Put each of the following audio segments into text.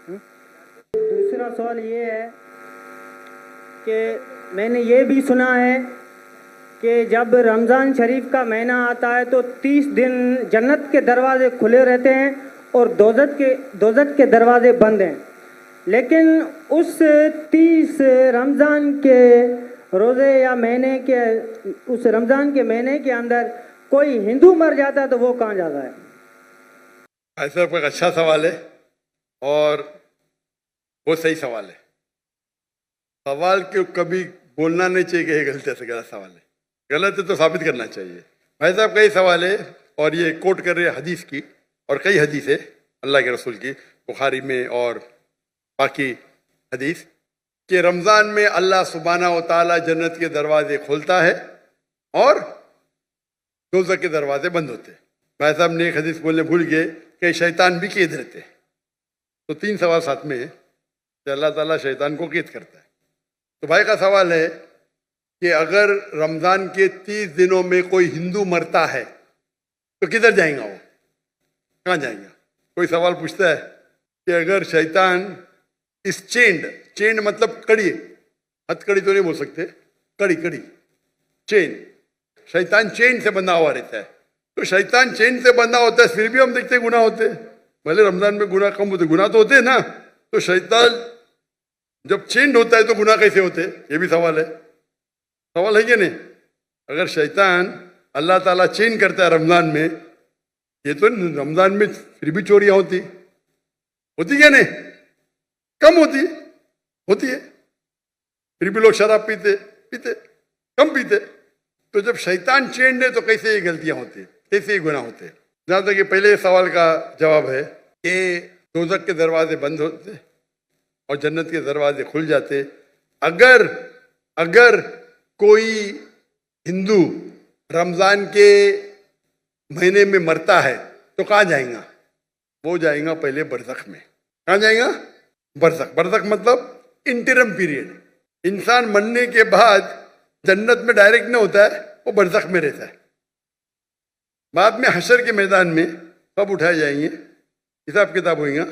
दूसरा सवाल ये है कि मैंने ये भी सुना है कि जब रमज़ान शरीफ का महीना आता है तो 30 दिन जन्नत के दरवाजे खुले रहते हैं और दोज़ख के दरवाजे बंद हैं, लेकिन उस 30 रमज़ान के रोज़े या महीने के उस रमज़ान के महीने के अंदर कोई हिंदू मर जाता है तो वो कहाँ जाता है? ऐसा एक अच्छा सवाल है और वो सही सवाल है। सवाल क्यों कभी बोलना नहीं चाहिए कि ये गलत है, गलत सवाल है, गलत है तो साबित करना चाहिए। भाई साहब कई सवाल है और ये कोट कर रहे हैं हदीस की, और कई हदीस है अल्लाह के रसूल की, बुखारी में और बाकी हदीस कि रमज़ान में अल्लाह सुब्हानहू व तआला जन्नत के दरवाजे खोलता है और दोज़ख के दरवाजे बंद होते हैं। भाई साहब ने एक हदीस बोलने भूल गए कि शैतान भी कैद रहते हैं। तो 3 सवाल साथ में है कि अल्लाह ताला शैतान को कैद करता है। तो भाई का सवाल है कि अगर रमज़ान के 30 दिनों में कोई हिंदू मरता है तो किधर जाएगा, वो कहाँ जाएगा? कोई सवाल पूछता है कि अगर शैतान इस चेंड मतलब कड़ी, हथकड़ी तो नहीं बोल सकते, कड़ी चेन, शैतान चेन से बंधा हुआ रहता है। तो शैतान चेन से बंधा होता है, फिर भी हम देखते गुनाह होते हैं। भले रमजान में गुनाह कम होते, गुनाह तो होते हैं ना। तो शैतान जब चेंड होता है तो गुनाह कैसे होते? ये भी सवाल है कि नहीं? अगर शैतान अल्लाह ताला चेंज करता है रमजान में, ये तो रमजान में फिर भी चोरियां होती क्या नहीं? कम होती है, फिर भी लोग शराब पीते कम पीते। तो जब शैतान चेंड है तो कैसे ये गलतियां होती है, कैसे ये गुनाह होते हैं? जहां तक कि पहले सवाल का जवाब है कि दोज़ख के दरवाजे बंद होते और जन्नत के दरवाजे खुल जाते। अगर कोई हिंदू रमजान के महीने में मरता है तो कहाँ जाएगा? वो जाएगा पहले बरज़ख में। कहाँ जाएगा? बरज़ख मतलब इंटरम पीरियड। इंसान मरने के बाद जन्नत में डायरेक्ट नहीं होता है, वो बरज़ख में रहता है। बाद में हशर के मैदान में कब उठाए जाएंगे, हिसाब किताब होगा।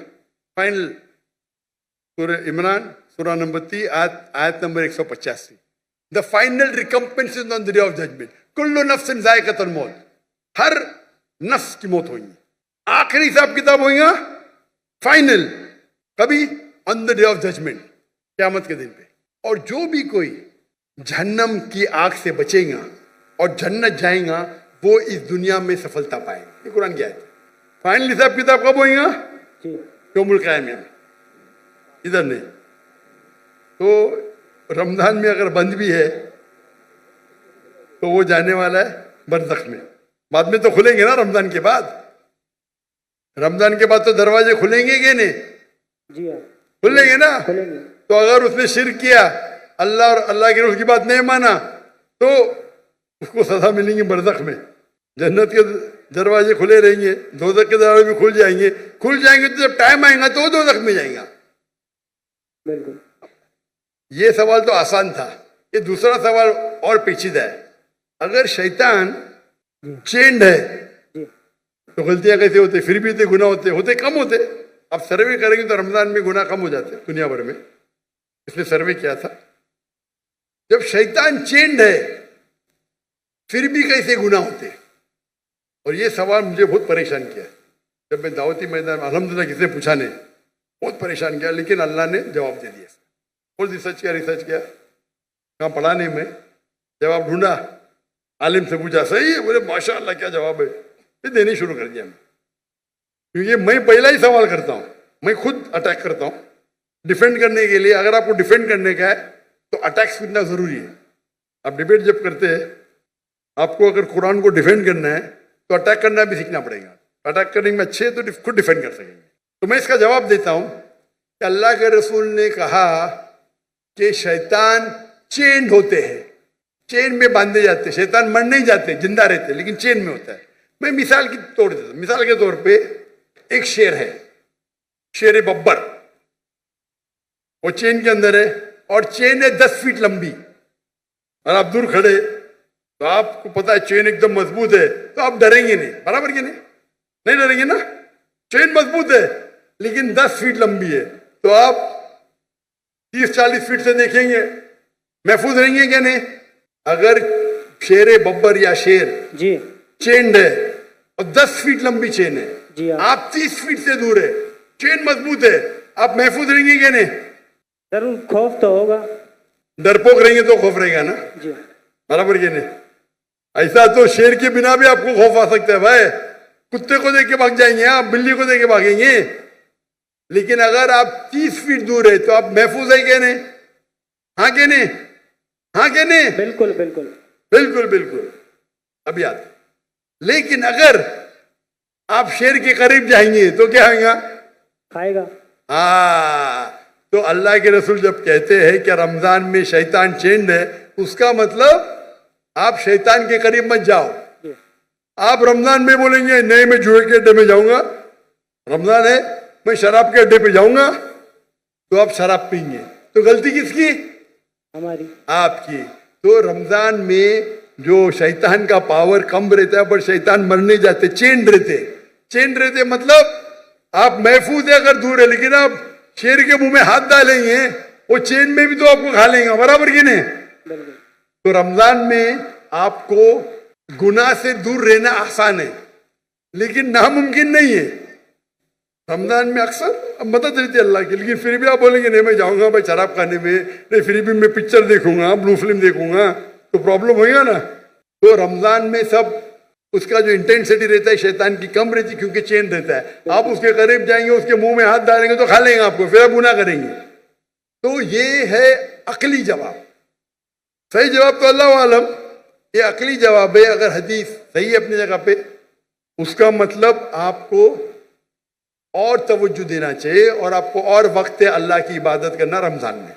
फाइनल सूरह इमरान सूरह नंबर 3 आयत number 185। The final recompense is on the day of judgment. कुल्लु नफ्सिन ज़ायक़तुल मौत, हर नफ्स की मौत होगी। आखिरी हिसाब किताब होगा फाइनल, कभी? On the day of judgement, क़यामत के दिन पे। और जो भी कोई जहन्नम की आग से बचेगा और जन्नत जाएगा, वो इस दुनिया में सफलता पाएगा। ये कुरान की आयत है। फाइनल हिसाब किताब कब होगा? यौमुल क़यामह में, इधर नहीं। तो रमजान में अगर बंद भी है तो वो जाने वाला है बरज़ख में। बाद में तो खुलेंगे ना, रमजान के बाद। रमजान के बाद तो दरवाजे खुलेंगे कि नहीं? जी हाँ, खुलेंगे ना। खुलेंगे। तो अगर उसने शिर्क किया, अल्लाह और अल्लाह के रसूल की बात नहीं माना, तो उसको सजा मिलेंगी बरज़ख में। जन्नत के दरवाजे खुले रहेंगे, दोज़ख के दरवाजे भी खुल जाएंगे। तो जब टाइम आएगा तो वो दोज़ख में जाएगा। बिल्कुल। ये सवाल तो आसान था। ये दूसरा सवाल और पेचीदा है। अगर शैतान चेंड है तो गलतियां कैसे होते? फिर भी गुनाह होते कम होते। अब सर्वे करेंगे तो रमजान में गुनाह कम हो जाते दुनिया भर में। इसने सर्वे किया था, जब शैतान चेंड है फिर भी कैसे गुनाह होते? और ये सवाल मुझे बहुत परेशान किया। जब मैं दावती मैदान में, अल्हम्दुलिल्लाह किसने पूछा नहीं, बहुत परेशान किया, लेकिन अल्लाह ने जवाब दे दिया। बहुत रिसर्च किया, कहाँ पढ़ा नहीं मैं, जवाब ढूंढा, आलिम से पूछा, सही है? बोले माशाअल्लाह क्या जवाब है। फिर देने शुरू कर दिया मैं, क्योंकि मैं पहला ही सवाल करता हूँ, मैं खुद अटैक करता हूँ डिफेंड करने के लिए। अगर आपको डिफेंड करने का है तो अटैक सीखना जरूरी है। आप डिबेट जब करते हैं, आपको अगर कुरान को डिफेंड करना है तो अटैक करना भी सीखना पड़ेगा। अटैक करने में अच्छे तो खुद डिफेंड कर सकेंगे। तो मैं इसका जवाब देता हूं कि अल्लाह के रसूल ने कहा कि शैतान चेन होते हैं, चेन में बांधे जाते। शैतान मर नहीं जाते, जिंदा रहते, लेकिन चेन में होता है। मैं मिसाल की तोड़ देता हूं। मिसाल के तौर पे एक शेर है, शेर बब्बर, वो चेन के अंदर है और चेन है 10 फीट लंबी, और आप दूर खड़े तो आपको पता है चेन एकदम मजबूत है, तो आप डरेंगे नहीं, बराबर के नहीं डरेंगे ना। चेन मजबूत है लेकिन 10 फीट लंबी है, तो आप 30-40 फीट से देखेंगे, महफूज रहेंगे क्या नहीं? अगर शेर बब्बर या शेर जी चेन्ड है और 10 फीट लंबी चेन है, जी हाँ। आप 30 फीट से दूर है, चेन मजबूत है, आप महफूज रहेंगे क्या नहीं? जरूर खौफ तो होगा। डरपोक रहेंगे तो खौफ रहेगा ना, जी बराबर क्या नहीं? ऐसा तो शेर के बिना भी आपको खौफ आ सकता है भाई, कुत्ते को देख के भाग जाएंगे आप, बिल्ली को देख के भागेंगे। लेकिन अगर आप 30 फीट दूर है तो आप महफूज है क्या नहीं? हाँ क्या नहीं? हाँ क्या नहीं? बिल्कुल बिल्कुल बिल्कुल बिल्कुल। अब याद, लेकिन अगर आप शेर के करीब जाएंगे तो क्या होगा? खाएगा। हाँ, तो अल्लाह के रसूल जब कहते हैं कि रमजान में शैतान चेंड है, उसका मतलब आप शैतान के करीब मत जाओ। आप रमजान में बोलेंगे नहीं मैं जुए के अड्डे में जाऊंगा, रमजान है मैं शराब के अड्डे पे जाऊंगा, तो आप शराब पीएंगे, तो गलती किसकी? हमारी, आपकी। तो रमजान में जो शैतान का पावर कम रहता है, पर शैतान मरने जाते, चेंड रहते। चेंड रहते मतलब आप महफूज है अगर दूर है, लेकिन आप शेर के मुंह में हाथ डालेंगे वो चेन में भी तो आपको खा लेंगे, बराबर की नहीं? तो रमजान में आपको गुनाह से दूर रहना आसान है, लेकिन नामुमकिन नहीं है। रमजान में अक्सर मदद रहती है अल्लाह की, लेकिन फिर भी आप बोलेंगे नहीं मैं जाऊंगा भाई शराब खाने में, नहीं फिर भी मैं पिक्चर देखूंगा, ब्लू फिल्म देखूंगा, तो प्रॉब्लम होगा ना। तो रमजान में सब उसका जो इंटेंसिटी रहता है शैतान की कम रहती, क्योंकि चेन रहता है। आप उसके करीब जाएंगे, उसके मुंह में हाथ डालेंगे तो खा लेंगे आपको, फिर आप गुनाह करेंगे। तो ये है अकली जवाब। सही जवाब तो अल्लाह आलम, ये अकली जवाब है। अगर हदीस सही है अपनी जगह पे, उसका मतलब आपको और तवज्जो देना चाहिए और आपको और वक्त है अल्लाह की इबादत करना रमजान में।